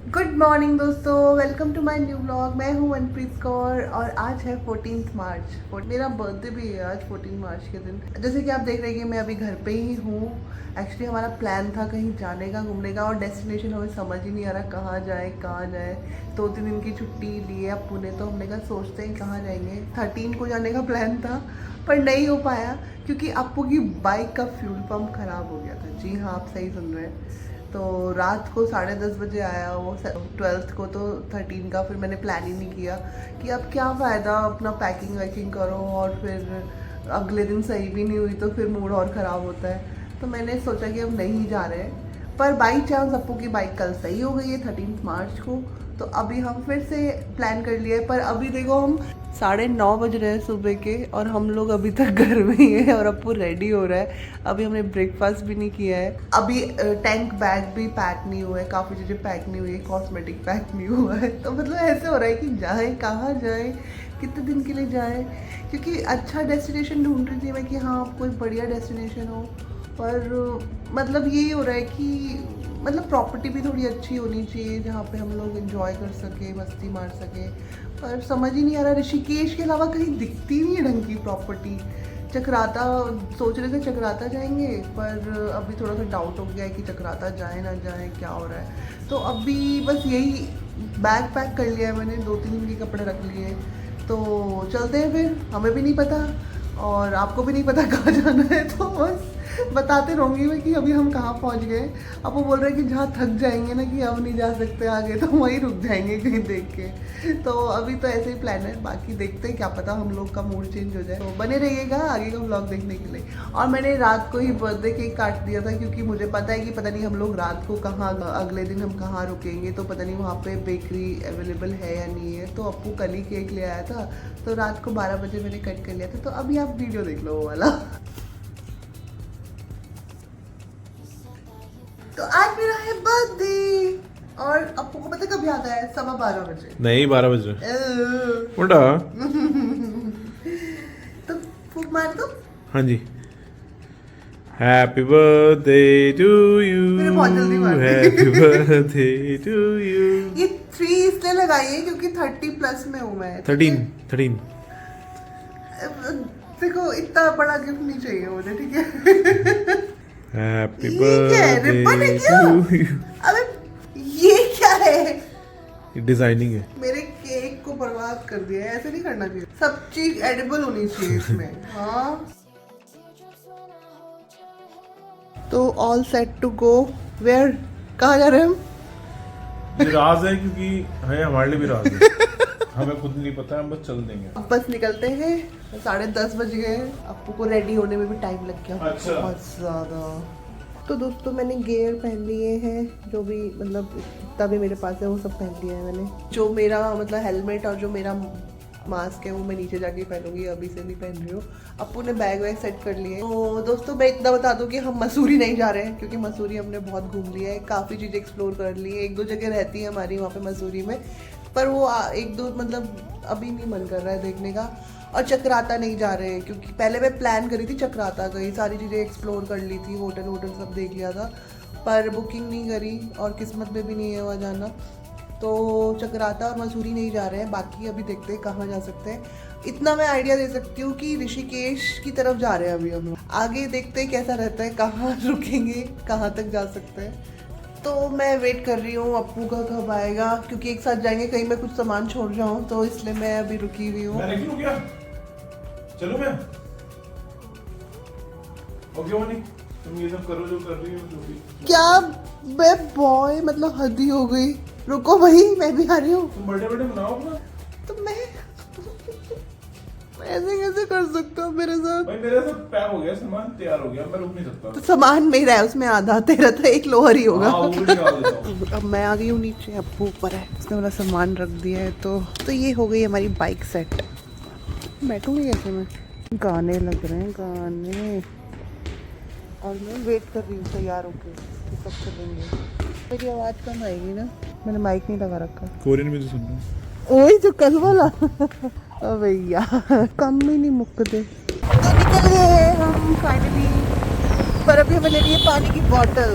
Good morning दोस्तों, welcome to my new vlog. मैं हूं मनप्रीत कौर और आज है 14 मार्च। मेरा बर्थडे भी है आज 14 मार्च के दिन। जैसे कि आप देख रहे हैं कि मैं अभी घर पे ही हूँ। एक्चुअली हमारा प्लान था कहीं जाने का, घूमने का, और डेस्टिनेशन हमें समझ ही नहीं आ रहा कहाँ जाए। 2-3 दिन की छुट्टी ली है अप्पू ने, तो हमने कहा सोचते हैं कहाँ जाएंगे। 13 को जाने का प्लान था पर नहीं हो पाया क्योंकि अप्पू की बाइक का फ्यूल पम्प ख़राब हो गया था। जी हाँ, आप सही सुन रहे हैं। तो रात को 10:30 बजे आया वो 12th को, तो 13 का फिर मैंने प्लान ही नहीं किया कि अब क्या फ़ायदा अपना पैकिंग वैकिंग करो और फिर अगले दिन सही भी नहीं हुई तो फिर मूड और ख़राब होता है। तो मैंने सोचा कि अब नहीं जा रहे हैं। पर बाई चांस अप्पू की बाइक कल सही हो गई है 13 मार्च को, तो अभी हम फिर से प्लान कर लिए। पर अभी देखो हम 9:30 बज रहे हैं सुबह के और हम लोग अभी तक घर में ही हैं और अप्पू रेडी हो रहा है। अभी हमने ब्रेकफास्ट भी नहीं किया है। अभी टैंक बैग भी पैक नहीं हुआ है, काफ़ी चीज़ें पैक नहीं हुई है, कॉस्मेटिक पैक नहीं हुआ है। तो मतलब ऐसे हो रहा है कि जाएँ कहाँ जाएँ, कितने दिन के लिए जाएँ, क्योंकि अच्छा डेस्टिनेशन ढूंढ रही थी मैं कि हाँ कोई बढ़िया डेस्टिनेशन हो। पर मतलब यही हो रहा है कि मतलब प्रॉपर्टी भी थोड़ी अच्छी होनी चाहिए जहाँ पे हम लोग एंजॉय कर सके, मस्ती मार सके। पर समझ ही नहीं आ रहा, ऋषिकेश के अलावा कहीं दिखती नहीं है ढंग की प्रॉपर्टी। चक्राता सोच रहे थे चक्राता जाएंगे, पर अभी थोड़ा सा डाउट हो गया है कि चक्राता जाए ना जाए, क्या हो रहा है। तो अभी बस यही बैग पैक कर लिया है मैंने, 2-3 दिन के कपड़े रख लिए। तो चलते हैं फिर, हमें भी नहीं पता और आपको भी नहीं पता कहाँ जाना है, तो बस बताते रहूँगी मैं कि अभी हम कहाँ पहुँच गए। अब वो बोल रहे हैं कि जहाँ थक जाएंगे ना कि अब नहीं जा सकते आगे, तो वहीं रुक जाएंगे कहीं देख के। तो अभी तो ऐसे ही प्लान है, बाकी देखते हैं, क्या पता हम लोग का मूड चेंज हो जाए। तो बने रहिएगा आगे का व्लॉग देखने के लिए। और मैंने रात को ही बर्थडे केक काट दिया था क्योंकि मुझे पता है कि पता नहीं हम लोग रात को कहाँ, अगले दिन हम कहाँ रुकेंगे, तो पता नहीं वहाँ पे बेकरी अवेलेबल है या नहीं है। तो अप्पू कल ही केक ले आया था, तो रात को 12 बजे मैंने कट कर लिया था। तो अभी आप वीडियो देख लो वो वाला। तो आज मेरा है बर्थडे और अप्पू को पता कब याद आया? 12:15 बजे। नहीं 12 बज रहे उल्टा। तो फूक मार दो। हाँ जी। हैप्पी बर्थडे टू यू, मैंने बहुत जल्दी मार दी। Happy birthday to you. ये 3 इसलिए लगाई है क्योंकि 30+ में हूँ मैं। 13 देखो इतना बड़ा गिफ्ट नहीं चाहिए मुझे, ठीक है? हैप्पी ये क्या है? रिबन है क्या? Birthday to you. अबे ये क्या है? डिजाइनिंग है। मेरे केक को बर्बाद कर दिया है, ऐसे नहीं करना चाहिए। सब चीज एडिबल होनी चाहिए इसमें। हाँ, तो all set to go. Where? कहाँ जा रहे हैं हम? ये राज है क्योंकि है, हमारे लिए भी राज है। हमें खुद नहीं पता, हम बस चल देंगे। अब बस निकलते हैं, 10:30 बज गए। अप्पू को रेडी होने में भी टाइम लग गया अच्छा। बहुत ज़्यादा। तो दोस्तों मैंने गियर पहन लिए हैं, जो भी मतलब जितना भी मेरे पास है वो सब पहन लिया है मैंने। जो मेरा मतलब हेलमेट और जो मेरा मास्क है वो मैं नीचे जाके पहनूंगी, अभी से नहीं पहन रही हूँ। अप्पू ने बैग वैग सेट कर लिए। तो दोस्तों मैं इतना बता दूं कि हम मसूरी नहीं जा रहे हैं क्योंकि मसूरी हमने बहुत घूम लिया है, काफ़ी चीज़ें एक्सप्लोर कर ली है। 1-2 जगह रहती है हमारी वहाँ पे मसूरी में, पर वो 1-2 मतलब अभी नहीं मन कर रहा है देखने का। और चक्राता नहीं जा रहे हैं क्योंकि पहले मैं प्लान करी थी चक्राता गई, सारी चीज़ें एक्सप्लोर कर ली थी, होटल सब देख लिया था, पर बुकिंग नहीं करी और किस्मत में भी नहीं है वहाँ जाना। तो चक्राता और मसूरी नहीं जा रहे हैं, बाकी अभी देखते हैं कहाँ जा सकते हैं। इतना मैं आइडिया दे सकती हूँ कि ऋषिकेश की तरफ जा रहे हैं अभी हम लोग। आगे देखते हैं कैसा रहता है, कहाँ रुकेंगे, कहाँ तक जा सकते हैं। तो मैं वेट कर रही हूँ अप्पू का कब आएगा, क्योंकि एक साथ जाएंगे, कहीं मैं कुछ सामान छोड़ जाऊँ, तो इसलिए मैं अभी रुकी हुई हूँ। चलो मैं ओके मनी, तुम ये सब करो जो कर रही हो, जो भी। क्या बे बॉय, मतलब हद ही हो गई। रुको भाई, मैं भी आ रही हूँ। तुम बर्थडे मनाओ अपना। तो मैं ऐसे कैसे कर सकता हूँ मेरे साथ? भाई मेरा सब पैक हो गया, सामान तैयार हो गया, मैं रुक नहीं सकता। तो सामान मेरा है, उसमें आधा तेरा था, एक लोअर ही होगा। हाँ, वो भी निकाल देता हूँ। अब मैं आ गई हूँ नीचे, अप्पू ऊपर है, उसने वाला सामान रख दिया है। तो ये हो गई हमारी बाइक सेट। बैठूंगी कैसे मैं? गाने लग रहे हैं, गाने, और मैं वेट कर रही हूँ तैयार होके कि कब चलेंगे। मेरी आवाज़ कम आएगी ना, मैंने माइक नहीं लगा रखा। कोरियन में तो सुन रहा हूँ। ओए जो कल वाला। अब भैया कम ही नहीं मुक्कते। तो निकल गए हम फाइनली, पर अभी हमें ले लिए पानी की बॉटल।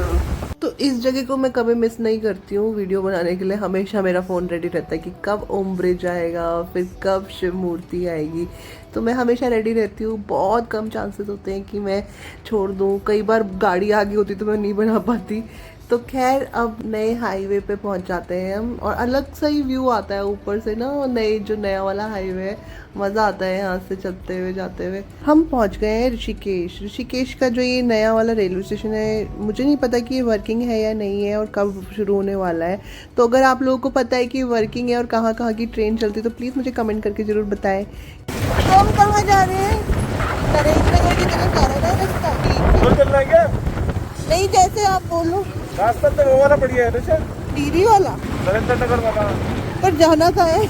तो इस जगह को मैं कभी मिस नहीं करती हूँ वीडियो बनाने के लिए। हमेशा मेरा फ़ोन रेडी रहता है कि कब ओम ब्रिज आएगा, फिर कब शिव मूर्ति आएगी। तो मैं हमेशा रेडी रहती हूँ। बहुत कम चांसेस होते हैं कि मैं छोड़ दूँ। कई बार गाड़ी आ गई होती तो मैं नहीं बना पाती। तो खैर अब नए हाईवे पे पहुंच जाते हैं हम, और अलग सा ही व्यू आता है ऊपर से ना, नए जो नया वाला हाईवे है, मज़ा आता है यहाँ से चलते हुए जाते हुए। हम पहुंच गए हैं ऋषिकेश। ऋषिकेश का जो ये नया वाला रेलवे स्टेशन है, मुझे नहीं पता कि ये वर्किंग है या नहीं है और कब शुरू होने वाला है। तो अगर आप लोगों को पता है कि वर्किंग है और कहाँ कहाँ की ट्रेन चलती है तो प्लीज़ मुझे कमेंट करके ज़रूर बताएं। तो हम कहाँ जा रहे हैं? नरेंद्र की तरफ जा रहे हैं रास्ता। चल रहा है क्या? नहीं, जैसे आप बोलो। रास्ता तो वो वाला बढ़िया है ना, डीरी वाला नरेंद्र नगर वाला। पर जाना था है।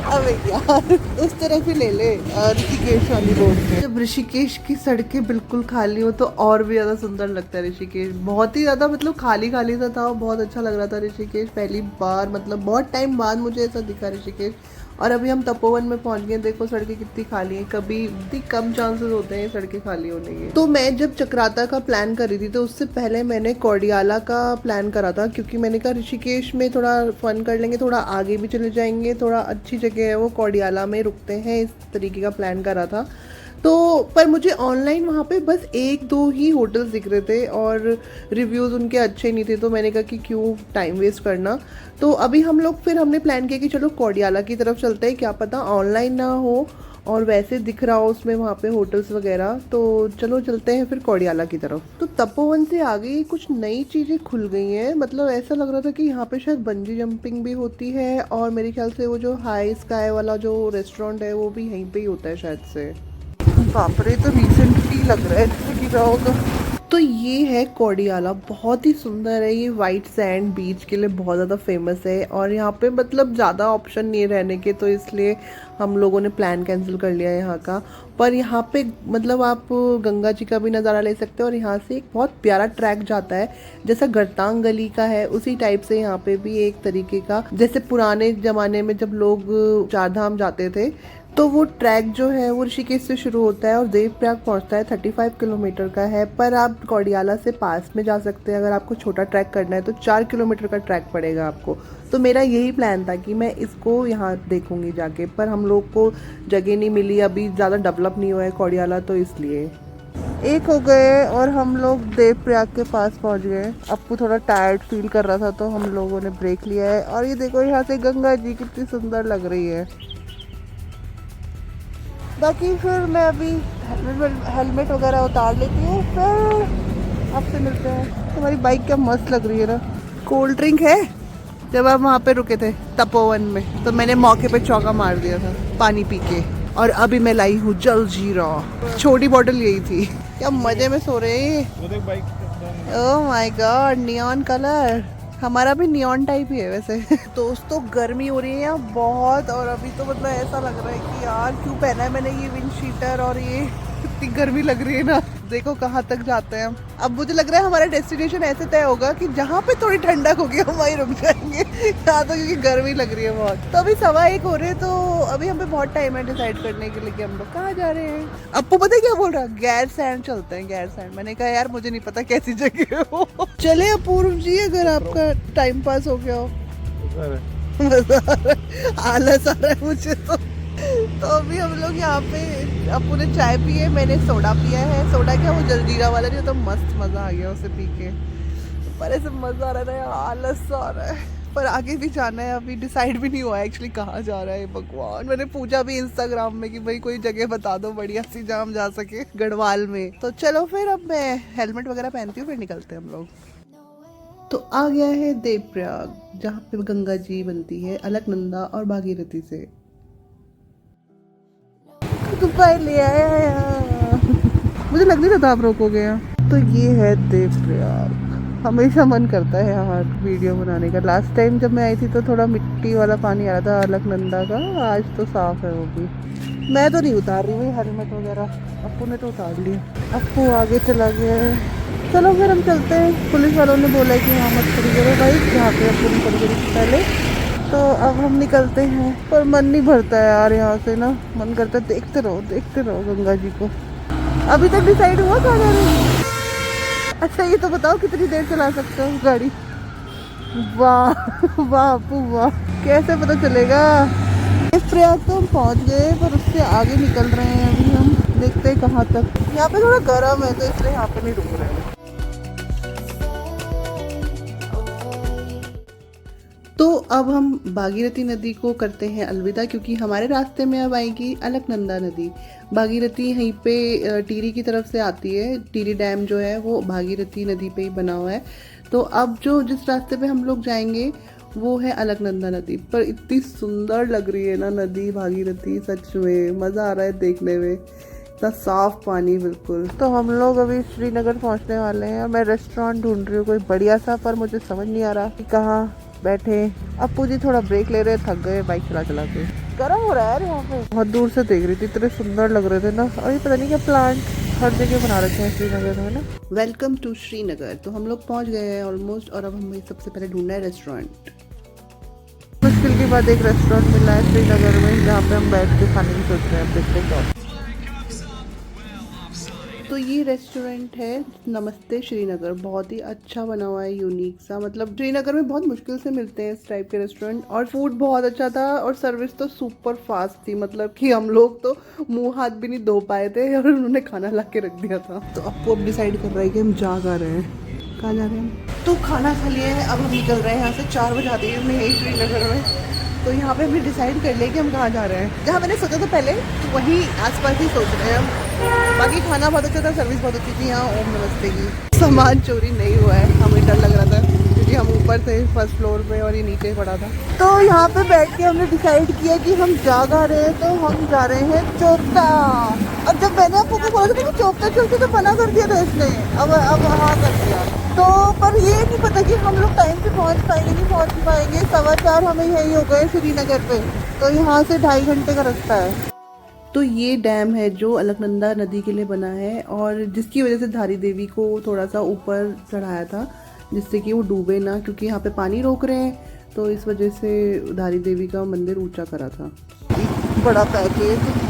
अबे यार उस तरफ ही ले ले, ऋषिकेश वाली रोड पे। जब ऋषिकेश की सड़कें बिल्कुल खाली हो तो और भी ज़्यादा सुंदर लगता है ऋषिकेश। बहुत ही ज़्यादा मतलब खाली खाली सा था, बहुत अच्छा लग रहा था ऋषिकेश। पहली बार मतलब बहुत टाइम बाद मुझे ऐसा दिखा ऋषिकेश। और अभी हम तपोवन में पहुंच गए। देखो सड़कें कितनी खाली हैं, कभी इतनी कम चांसेस होते हैं सड़कें खाली होने के। तो मैं जब चक्राता का प्लान कर रही थी तो उससे पहले मैंने कोडियाला का प्लान करा था, क्योंकि मैंने कहा ऋषिकेश में थोड़ा फन कर लेंगे, थोड़ा आगे भी चले जाएंगे, थोड़ा अच्छी जगह है वो, कोडियाला में रुकते हैं, इस तरीके का प्लान करा था। तो पर मुझे ऑनलाइन वहाँ पे बस 1-2 ही होटल्स दिख रहे थे और रिव्यूज़ उनके अच्छे नहीं थे, तो मैंने कहा कि क्यों टाइम वेस्ट करना। तो अभी हम लोग फिर हमने प्लान किया कि चलो कोडियाला की तरफ चलते हैं, क्या पता ऑनलाइन ना हो और वैसे दिख रहा हो उसमें वहाँ पे होटल्स वगैरह। तो चलो चलते हैं फिर कोडियाला की तरफ। तो तपोवन से आगे कुछ नई चीज़ें खुल गई हैं। मतलब ऐसा लग रहा था कि यहाँ पे शायद बंजी जंपिंग भी होती है, और मेरे ख्याल से वो जो हाई स्काई वाला जो रेस्टोरेंट है वो भी यहीं पे ही होता है शायद से। बाप रे, तो रिसेंटली लग रहा है जैसे कि होगा। तो ये है कोडियाला, बहुत ही सुंदर है। ये वाइट सैंड बीच के लिए बहुत ज़्यादा फेमस है, और यहाँ पे मतलब ज़्यादा ऑप्शन नहीं है रहने के, तो इसलिए हम लोगों ने प्लान कैंसिल कर लिया है यहाँ का। पर यहाँ पे मतलब आप गंगा जी का भी नज़ारा ले सकते हो, और यहाँ से एक बहुत प्यारा ट्रैक जाता है, जैसा गरतांग गली का है उसी टाइप से यहाँ पे भी एक तरीके का, जैसे पुराने ज़माने में जब लोग चार धाम जाते थे तो वो ट्रैक जो है वो ऋषिकेश से शुरू होता है और देवप्रयाग पहुंचता है। 35 किलोमीटर का है, पर आप कोडियाला से पास में जा सकते हैं। अगर आपको छोटा ट्रैक करना है तो 4 किलोमीटर का ट्रैक पड़ेगा आपको। तो मेरा यही प्लान था कि मैं इसको यहाँ देखूंगी जाके, पर हम लोग को जगह नहीं मिली, अभी ज़्यादा डेवलप नहीं हुआ है कोडियाला, तो इसलिए 1 हो गए और हम लोग देवप्रयाग के पास पहुँच गए। अप्पू थोड़ा टायर्ड फील कर रहा था तो हम लोगों ने ब्रेक लिया है, और ये देखो यहाँ से गंगा जी कितनी सुंदर लग रही है। बाकी फिर मैं अभी हेलमेट वगैरह उतार लेती हूँ, फिर आपसे मिलते हैं। तुम्हारी बाइक क्या मस्त लग रही है ना। कोल्ड ड्रिंक है। जब आप वहाँ पे रुके थे तपोवन में तो मैंने मौके पे चौका मार दिया था पानी पी के, और अभी मैं लाई हूँ जल जीरा, छोटी बॉटल यही थी। क्या मजे में सो रहे हैं। Oh my God, neon colour. हमारा भी नियॉन टाइप ही है वैसे। दोस्तों गर्मी हो रही है यहाँ बहुत, और अभी तो मतलब ऐसा लग रहा है कि यार क्यों पहना है मैंने ये विंड शीटर, और ये इतनी गर्मी लग रही है ना। देखो कहाँ तक जाते हैं हम। अब मुझे लग रहा है हमारा डेस्टिनेशन ऐसे तय होगा कि जहाँ पे थोड़ी ठंडक होगी हम वहीं रुक जाएंगे, यहाँ तो क्योंकि गर्मी लग रही है बहुत। तो अभी 1:15 हो रहे, तो अभी हमें बहुत टाइम है डिसाइड करने के लिए कि हम लोग कहाँ जा रहे हैं। अप्पू पता है क्या बोल रहा है, गैरसैंण चलते हैं, गैरसैंण। मैंने कहा यार मुझे नहीं पता कैसी जगह है वो। चले अपूर्व जी, अगर आपका टाइम पास हो गया हो। आलस आ रहा है मुझे तो अभी हम लोग यहाँ पे, अप्पू ने चाय पी है, मैंने सोडा पिया है। सोडा क्या, वो जलजीरा वाला नहीं, तो मस्त मज़ा आ गया उसे पी के। पर ऐसे मज़ा आ रहा है, आलस आ रहा है। पर आगे भी जाना है, अभी डिसाइड भी नहीं हुआ है एक्चुअली कहाँ जा रहा है। भगवान, मैंने पूछा भी इंस्टाग्राम में कि भाई कोई जगह बता दो बढ़िया सी जहाँ हम जा सके गढ़वाल में। तो चलो फिर अब मैं हेलमेट वगैरह पहनती हूँ, फिर निकलते हैं हम लोग। तो आ गया है देवप्रयाग, जहाँ पे गंगा जी बनती है अलकनंदा और भागीरथी से। ले आया मुझे लग नहीं रहा था आप रोकोगे यहाँ। तो ये है देवप्रयाग। हमेशा मन करता है यहाँ वीडियो बनाने का। लास्ट टाइम जब मैं आई थी तो थोड़ा मिट्टी वाला पानी आ रहा था अलकनंदा का, आज तो साफ है वो भी। मैं तो नहीं उतार रही हुई हेलमेट वगैरह, अप्पू ने तो उतार लिया। अप्पू आगे चला गया है। चलो फिर हम चलते हैं। पुलिस वालों ने बोला है कि यहाँ मत खड़ी करो भाई, जहाँ पे अप्पू निकल गई पहले। तो अब हम निकलते हैं, पर मन नहीं भरता है यार यहाँ से ना। मन करता है देखते रहो गंगा जी को। अभी तक डिसाइड हुआ कहाँ जा रहे हैं? अच्छा ये तो बताओ कितनी देर चला सकते हो गाड़ी? वाह वाह अपू वाह, कैसे पता चलेगा? इस प्रयाग तो हम पहुंच गए, पर उससे आगे निकल रहे हैं अभी हम। देखते हैं कहाँ तक। यहाँ पे थोड़ा गर्म है तो इसलिए यहाँ पे नहीं रुक रहे हैं। तो अब हम भागीरथी नदी को करते हैं अलविदा, क्योंकि हमारे रास्ते में अब आएगी अलकनंदा नदी। भागीरथी यहीं पे टिहरी की तरफ से आती है। टिहरी डैम जो है वो भागीरथी नदी पे ही बना हुआ है। तो अब जो जिस रास्ते पे हम लोग जाएंगे वो है अलकनंदा नदी। पर इतनी सुंदर लग रही है ना नदी भागीरथी, सच में मज़ा आ रहा है देखने में, इतना साफ पानी बिल्कुल। तो हम लोग अभी श्रीनगर पहुंचने वाले हैं और मैं रेस्टोरेंट ढूंढ रही हूँ कोई बढ़िया सा, पर मुझे समझ नहीं आ रहा कि कहाँ बैठे। अप्पू जी थोड़ा ब्रेक ले रहे, थक गए बाइक चला चला के। गर्म हो रहा है यार यहाँ पे। बहुत दूर से देख रही थी, इतने सुंदर लग रहे थे ना। और ये पता नहीं क्या प्लांट हर जगह बना रखे हैं श्रीनगर में ना। Welcome to Srinagar. तो हम लोग पहुँच गए हैं ऑलमोस्ट, और अब हमें सबसे पहले ढूंढना है रेस्टोरेंट। मुश्किल के बाद एक रेस्टोरेंट मिला है श्रीनगर में, जहाँ पे हम बैठ के खाने की सोच रहे हैं। देखते हैं। तो ये रेस्टोरेंट है नमस्ते श्रीनगर। बहुत ही अच्छा बना हुआ है, यूनिक सा। मतलब श्रीनगर में बहुत मुश्किल से मिलते हैं इस टाइप के रेस्टोरेंट। और फूड बहुत अच्छा था और सर्विस तो सुपर फास्ट थी। मतलब कि हम लोग तो मुंह हाथ भी नहीं धो पाए थे और उन्होंने खाना ला के रख दिया था। तो अब वो अब डिसाइड कर रहा है कि हम जा रहे हैं, कहाँ जा रहे हैं। तो खाना खा लिए हैं, अब हम निकल रहे हैं यहाँ से। 4 बजे आती है मैं यही श्रीनगर में। तो यहाँ पे हमने डिसाइड कर लिया कि हम कहाँ जा रहे हैं। जहाँ मैंने सोचा था पहले, तो वहीं आसपास ही सोच रहे हैं हम। बाकी खाना बहुत अच्छा था, सर्विस बहुत अच्छी थी यहाँ। ओम नमस्ते की सामान चोरी नहीं हुआ है, हमें डर लग रहा था क्योंकि हम ऊपर थे फर्स्ट फ्लोर पे और ये नीचे पड़ा था। तो यहाँ पे बैठ के हमने डिसाइड किया कि हम जा रहे हैं। तो हम जा रहे हैं चोपता। अब जब मैंने आपको बोला था कि चोपता चलते तो मना कर दिया था इसने, अब हाँ कर दिया। तो पर ये नहीं पता कि हम लोग टाइम पे पहुंच पाएंगे नहीं पहुंच पाएंगे। 4:15 हमें यही हो गए श्रीनगर पे। तो यहाँ से 2.5 घंटे का रास्ता है। तो ये डैम है जो अलकनंदा नदी के लिए बना है, और जिसकी वजह से धारी देवी को थोड़ा सा ऊपर चढ़ाया था, जिससे कि वो डूबे ना, क्योंकि यहाँ पे पानी रोक रहे हैं। तो इस वजह से धारी देवी का मंदिर ऊंचा करा था। बड़ा पैकेज।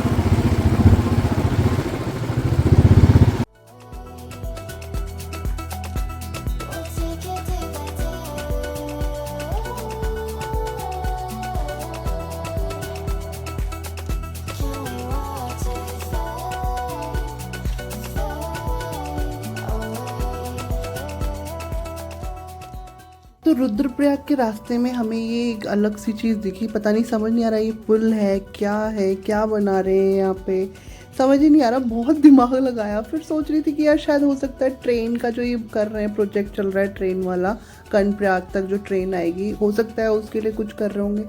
तो रुद्रप्रयाग के रास्ते में हमें ये एक अलग सी चीज़ दिखी। पता नहीं, समझ नहीं आ रहा ये पुल है, क्या बना रहे हैं यहाँ पे, समझ ही नहीं आ रहा। बहुत दिमाग लगाया, फिर सोच रही थी कि यार शायद हो सकता है ट्रेन का जो ये कर रहे हैं, प्रोजेक्ट चल रहा है ट्रेन वाला, कर्णप्रयाग तक जो ट्रेन आएगी, हो सकता है उसके लिए कुछ कर रहे होंगे।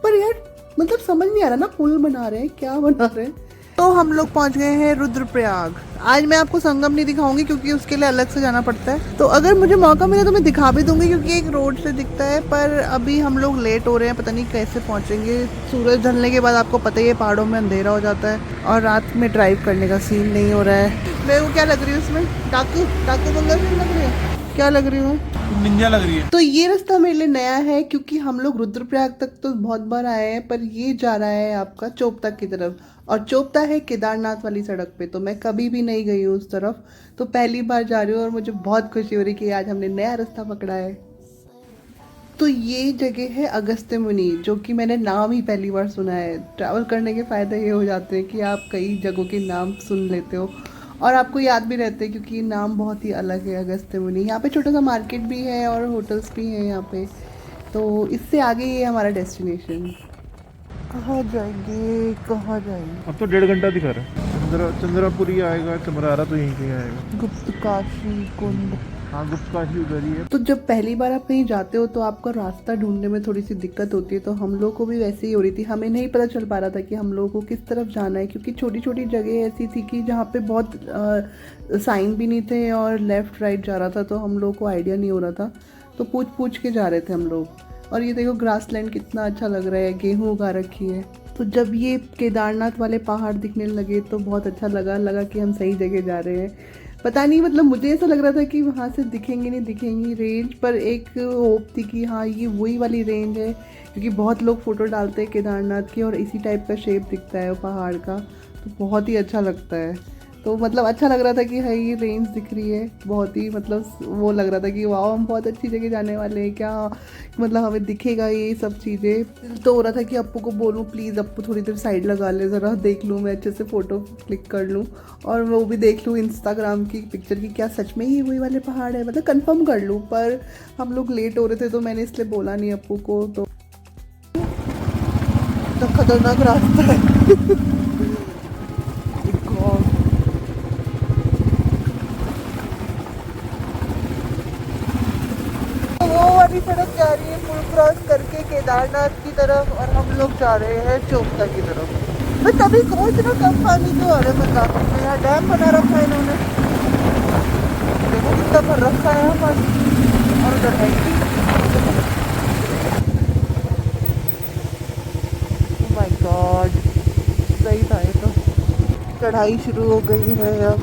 पर यार मतलब समझ नहीं आ रहा ना, पुल बना रहे हैं क्या बना रहे हैं। तो हम लोग पहुंच गए हैं रुद्रप्रयाग। आज मैं आपको संगम नहीं दिखाऊंगी क्योंकि उसके लिए अलग से जाना पड़ता है। तो अगर मुझे मौका मिले तो मैं दिखा भी दूंगी क्योंकि एक रोड से दिखता है। पर अभी हम लोग लेट हो रहे हैं, पता नहीं कैसे पहुंचेंगे। सूरज ढलने के बाद आपको पता ही है पहाड़ों में अंधेरा हो जाता है और रात में ड्राइव करने का सीन नहीं हो रहा है। मैं वो क्या लग रही हूँ उसमें, डाकू बंगला सीन लग रही है, क्या लग रही हूँ, निंजा लग रही है। तो ये रास्ता मेरे लिए नया है क्योंकि हम लोग रुद्रप्रयाग तक तो बहुत बार आए हैं, पर ये जा रहा है आपका चोपता की तरफ। और चोपता है केदारनाथ वाली सड़क पे, तो मैं कभी भी नहीं गई हूँ उस तरफ, तो पहली बार जा रही हूँ और मुझे बहुत खुशी हो रही है कि आज हमने नया रास्ता पकड़ा है। तो ये जगह है अगस्त्य मुनि, जो कि मैंने नाम ही पहली बार सुना है। ट्रैवल करने के फ़ायदे ये हो जाते हैं कि आप कई जगहों के नाम सुन लेते हो और आपको याद भी रहते हैं क्योंकि नाम बहुत ही अलग है अगस्त्य मुनि। यहाँ पे छोटा सा मार्केट भी है और होटल्स भी हैं यहाँ पे। तो इससे आगे ये हमारा डेस्टिनेशन। कहाँ जाएंगे कहाँ जाएंगे? अब तो 1.5 घंटा दिखा रहा है। चंद्रापुरी आएगा, चमरारा तो यहीं कहीं आएगा। गुप्त काशी कुंड, हाँ गुप्त काशी उधर ही है। तो जब पहली बार आप कहीं जाते हो तो आपका रास्ता ढूंढने में थोड़ी सी दिक्कत होती है। तो हम लोग को भी वैसे ही हो रही थी, हमें नहीं पता चल पा रहा था कि हम लोगों को किस तरफ जाना है, क्योंकि छोटी छोटी जगह ऐसी थी कि जहाँ पे बहुत साइन भी नहीं थे और लेफ़्ट राइट जा रहा था, तो हम लोग को आइडिया नहीं हो रहा था। तो पूछ के जा रहे थे हम लोग। और ये देखो ग्रासलैंड कितना अच्छा लग रहा है, गेहूँ उगा रखी है। तो जब ये केदारनाथ वाले पहाड़ दिखने लगे तो बहुत अच्छा लगा कि हम सही जगह जा रहे हैं। पता नहीं, मतलब मुझे ऐसा लग रहा था कि वहाँ से दिखेंगी नहीं दिखेंगी रेंज, पर एक होप थी कि हाँ ये वही वाली रेंज है, क्योंकि बहुत लोग फ़ोटो डालते हैं केदारनाथ की और इसी टाइप का शेप दिखता है वो पहाड़ का, तो बहुत ही अच्छा लगता है। तो मतलब अच्छा लग रहा था कि हाई रेंज दिख रही है, बहुत ही मतलब वो लग रहा था कि वाह हम बहुत अच्छी जगह जाने वाले हैं क्या, मतलब हमें दिखेगा ये सब चीज़ें। दिल तो हो रहा था कि अप्पू को बोलूँ प्लीज़ अप्पू थोड़ी देर साइड लगा ले, ज़रा देख लूँ मैं अच्छे से फ़ोटो क्लिक कर लूँ और वो भी देख लूँ इंस्टाग्राम की पिक्चर की क्या सच में ही वही वाले पहाड़ है, मतलब कंफर्म कर लूँ। पर हम लोग लेट हो रहे थे तो मैंने इसलिए बोला नहीं अप्पू को। तो खतरनाक रास्ता है वो वाली सड़क जा रही है पुल क्रॉस करके केदारनाथ की तरफ और हम लोग जा रहे हैं चोपता की तरफ। मैं तभी सोच रहा कम पानी क्यों आ रहा है बता, यहाँ डैम बना रखा है इन्होंने, देखो कितना भर रखा है यहाँ पानी और उधर है ही। माय गॉड सही था ये तो। चढ़ाई शुरू हो गई है अब।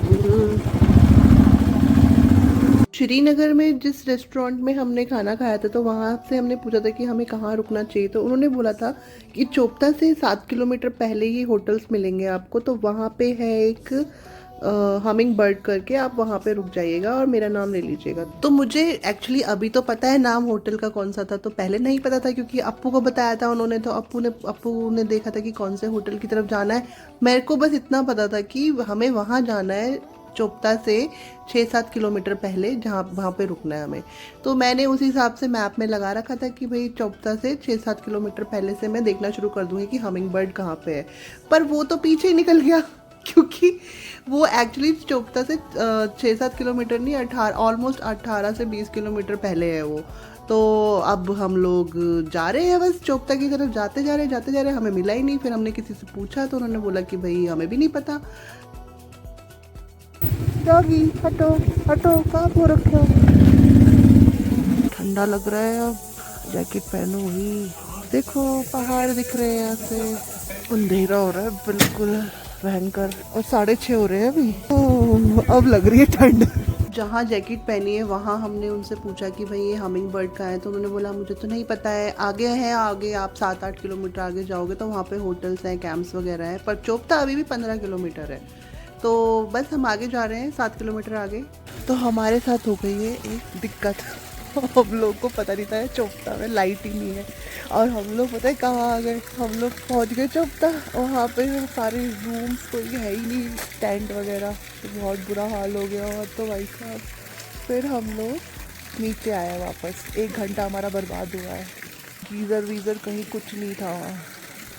श्रीनगर में जिस रेस्टोरेंट में हमने खाना खाया था तो वहाँ से हमने पूछा था कि हमें कहाँ रुकना चाहिए, तो उन्होंने बोला था कि चोपता से 7 किलोमीटर पहले ही होटल्स मिलेंगे आपको, तो वहाँ पे है एक हमिंग बर्ड करके, आप वहाँ पे रुक जाइएगा और मेरा नाम ले लीजिएगा। तो मुझे एक्चुअली अभी तो पता है नाम होटल का कौन सा था, तो पहले नहीं पता था क्योंकि अप्पू को बताया था उन्होंने, तो अप्पू ने देखा था कि कौन से होटल की तरफ जाना है। मेरे को बस इतना पता था कि हमें वहाँ जाना है चोपता से 6-7 किलोमीटर पहले, जहाँ वहाँ पे रुकना है हमें। तो मैंने उसी हिसाब से मैप में लगा रखा था कि भाई चोपता से 6-7 किलोमीटर पहले से मैं देखना शुरू कर दूँगी कि हमिंग बर्ड कहाँ पे है। पर वो तो पीछे ही निकल गया क्योंकि वो एक्चुअली चोपता से 6-7 किलोमीटर नहीं, 18 से 20 किलोमीटर पहले है वो। तो अब हम लोग जा रहे हैं बस चोपता की तरफ, जाते जा रहे, हमें मिला ही नहीं। फिर हमने किसी से पूछा तो उन्होंने बोला कि भाई हमें भी नहीं पता। डॉगी हटो हटो, कहाँ हो रखे हो, ठंडा लग रहा है, अब जैकेट पहनो ही। देखो पहाड़ दिख रहे हैं यहाँ से, अंधेरा हो रहा है बिल्कुल भयंकर और 6:30 हो रहे हैं अभी। अब लग रही है ठंड। जहाँ जैकेट पहनी है वहाँ हमने उनसे पूछा कि भाई ये हमिंग बर्ड कहाँ है, तो उन्होंने बोला मुझे तो नहीं पता है, आगे है, आगे आप 7-8 किलोमीटर आगे जाओगे तो वहाँ पे होटल्स हैं, कैंप्स वगैरह हैं, पर चोपता अभी भी 15 किलोमीटर है। तो बस हम आगे जा रहे हैं 7 किलोमीटर आगे। तो हमारे साथ हो गई है एक दिक्कत, हम लोग को पता नहीं था चोपता में लाइट ही नहीं है और हम लोग पता है कहाँ आ गए, हम लोग पहुँच गए चोपता और वहाँ पे सारे रूम्स कोई है ही नहीं, टेंट वगैरह, तो बहुत बुरा हाल हो गया और तो भाई साहब। फिर हम लोग नीचे आए वापस, 1 घंटा हमारा बर्बाद हुआ है, गीज़र वीज़र कहीं कुछ नहीं था वहाँ।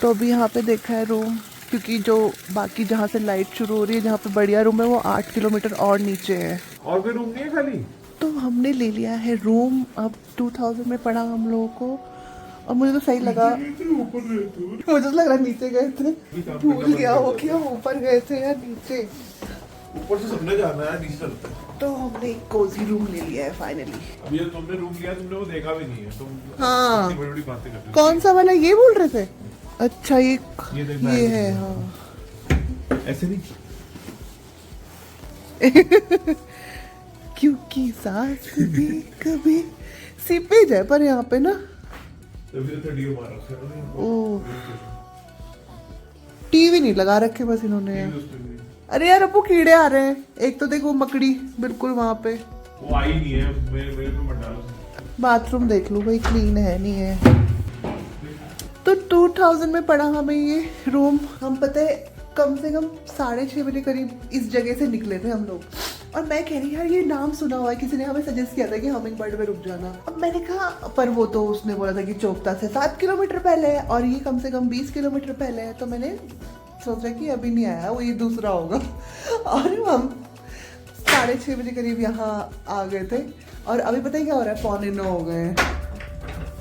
तो अभी यहाँ पे देखा है रूम, क्योंकि जो बाकी जहाँ से लाइट शुरू हो रही है, जहाँ पे बढ़िया रूम है वो 8 किलोमीटर और नीचे है। और कोई रूम नहीं है खाली? तो हमने ले लिया है रूम, अब 2000 में पड़ा हम लोगों को और मुझे तो सही लगा। मुझे तो लग रहा नीचे गए थे, भूल गया हो कि हम ऊपर गए थे या नीचे। ऊपर से सबने जाना है, नीचे चलते हैं। तो हमने एक कोजी रूम ले लिया है फाइनली। अभी ये तुमने रूम लिया, तुमने वो देखा भी नहीं है तुम। हाँ बड़ी बड़ी बातें कर रहे हो। कौन सा वाला ये बोल रहे थे? अच्छा ये है, हाँ ऐसे नहीं क्योंकि सांस भी कभी सीपेज है पर यहाँ पे ना ओ टीवी नहीं लगा रखे बस इन्होंने। अरे यार अब वो कीड़े आ रहे हैं, एक तो देखो मकड़ी बिल्कुल वहाँ पे, वो आई नहीं है, मेरे को मत डालो। बाथरूम देख लो भाई, क्लीन है नहीं है। तो 2000 में पड़ा हमें ये रूम। हम पता है कम से कम 6:30 बजे करीब इस जगह से निकले थे हम लोग, और मैं कह रही यार ये नाम सुना हुआ है, किसी ने हमें सजेस्ट किया था कि हमिंग बर्ड में रुक जाना। अब मैंने कहा, पर वो तो उसने बोला था कि चोपता से 7 किलोमीटर पहले है और ये कम से कम 20 किलोमीटर पहले है, तो मैंने सोचा कि अभी नहीं आया वो, ये दूसरा होगा। और हम 6:30 बजे करीब यहाँ आ गए थे और अभी पता है क्या हो रहा है, 8:45 हो गए हैं,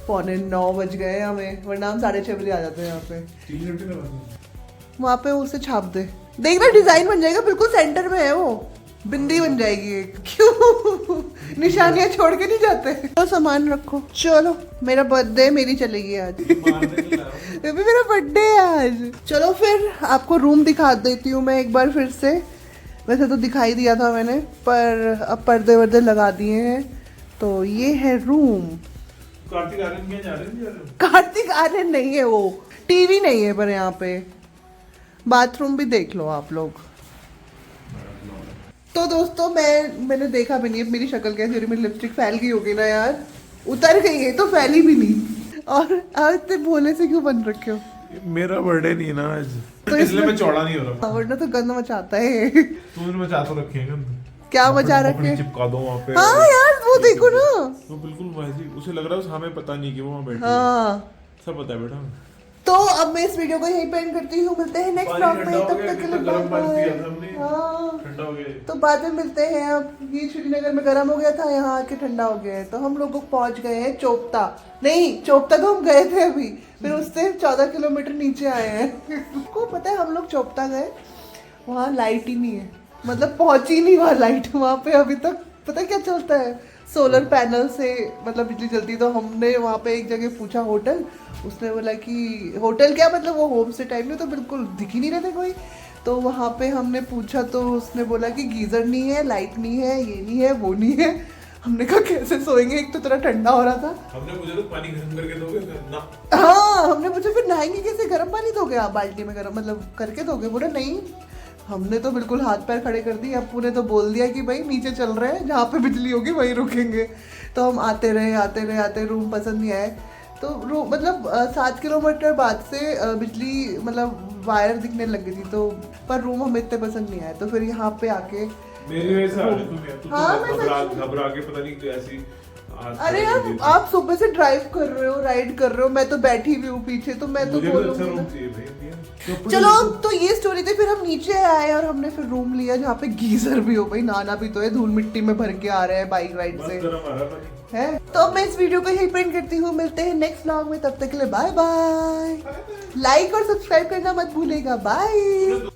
8:45 बज गए हमें, वरना हम 6:30 बजे आ जाते हैं यहाँ पे। वहाँ पे उसे छाप दे, देखना डिजाइन बन जाएगा, बिल्कुल सेंटर में है वो, बिंदी बन जाएगी एक। क्यों निशानियां छोड़ के नहीं जाते? तो सामान रखो, चलो मेरा बर्थडे, मेरी चलेगी आज। अभी मेरा बर्थडे है आज। चलो फिर आपको रूम दिखा देती हूँ मैं एक बार फिर से, वैसे तो दिखाई दिया था मैंने, पर अब पर्दे वर्दे लगा दिए हैं। तो ये है रूम। कार्तिक आर्यन क्या जा रहे हैं? कार्तिक आर्यन नहीं है वो, टीवी नहीं है, पर यहाँ पे बाथरूम भी देख लो आप लोग। तो दोस्तों मैंने देखा भी नहीं अब मेरी शक्ल कैसी हो रही, मेरी लिपस्टिक फैल गई होगी ना यार, उतर गई है तो फैली भी नहीं। और आज इतने भोले से क्यों बन रखे हो? मेरा बर्थडे नहीं है ना आज, तो इसलिए मैं चौड़ा नहीं हो रहा। वरना तो गंद मचाता है। तूने मचा तो रखे हैं गंद। क्या मचा रखे? पकड़ी चिपका दो वहाँ पे। हाँ यार वो देखो ना, वो बिल्कुल वैसी, उसे लग रहा है हमें पता नहीं कि वो वहाँ बैठी है। हाँ सब पता है बेटा। तो अब मैं इस वीडियो को यहीं पे एंड करती हूँ, मिलते हैं नेक्स्ट ब्लॉग में, तब तक के लिए गरम पानी बाय पिया था हमने, हाँ ठंडा हो गया। तो बाद में मिलते हैं। अब ये श्रीनगर में गर्म हो गया था, यहाँ आके ठंडा हो गया है। तो हम लोग पहुंच गए हैं चोपता, नहीं चोपता तो हम गए थे अभी, फिर उससे 14 किलोमीटर नीचे आए हैं। आपको पता है हम लोग चोपता गए, वहाँ लाइट ही नहीं है, मतलब पहुंची नहीं वहाँ लाइट, वहाँ पे अभी तक पता है क्या चलता है, सोलर पैनल से मतलब बिजली चलती। तो हमने वहाँ पे एक जगह पूछा होटल, उसने बोला कि होटल क्या मतलब वो होम स्टे टाइप में, तो बिल्कुल दिख ही नहीं रहे थे कोई। तो वहाँ पे हमने पूछा तो उसने बोला कि गीजर नहीं है, लाइट नहीं है, ये नहीं है, वो नहीं है। हमने कहा कैसे सोएंगे, एक तो थोड़ा ठंडा हो रहा था। हमने पूछा तो पानी गर्म करके दोगे ना? हाँ हमने पूछा फिर नहाएंगे कैसे, गर्म पानी दोगे आप, बाल्टी में गर्म मतलब करके दोगे? बोला नहीं। हमने तो बिल्कुल हाथ पैर खड़े कर दिए, अप्पू ने तो बोल दिया कि भाई नीचे चल रहे हैं, जहाँ पे बिजली होगी वहीं रुकेंगे। तो हम आते रहे, रूम पसंद नहीं आए। तो रूम मतलब 7 किलोमीटर बाद से बिजली मतलब वायर दिखने लग गई थी, तो पर रूम हमें इतने पसंद नहीं आए। तो फिर यहाँ पे आके मेरी वजह से आ गई तुम हाँ, तो घबरा के पता नहीं कैसी। अरे यार आप सुबह से ड्राइव कर रहे हो, राइड कर रहे हो, मैं तो बैठी हुई हूँ पीछे, तो मैं तो बोलूंगी ना। चलो तो ये स्टोरी थी। फिर हम नीचे आए और हमने फिर रूम लिया जहाँ पे गीजर भी हो, भाई नहाना भी तो है, धूल मिट्टी में भर के आ रहे हैं बाइक राइड से है। तो अब मैं इस वीडियो को यहीं पेंट करती हूँ, मिलते हैं नेक्स्ट व्लॉग में, तब तक के लिए बाय बाय। लाइक और सब्सक्राइब करना मत भूलेगा, बाय।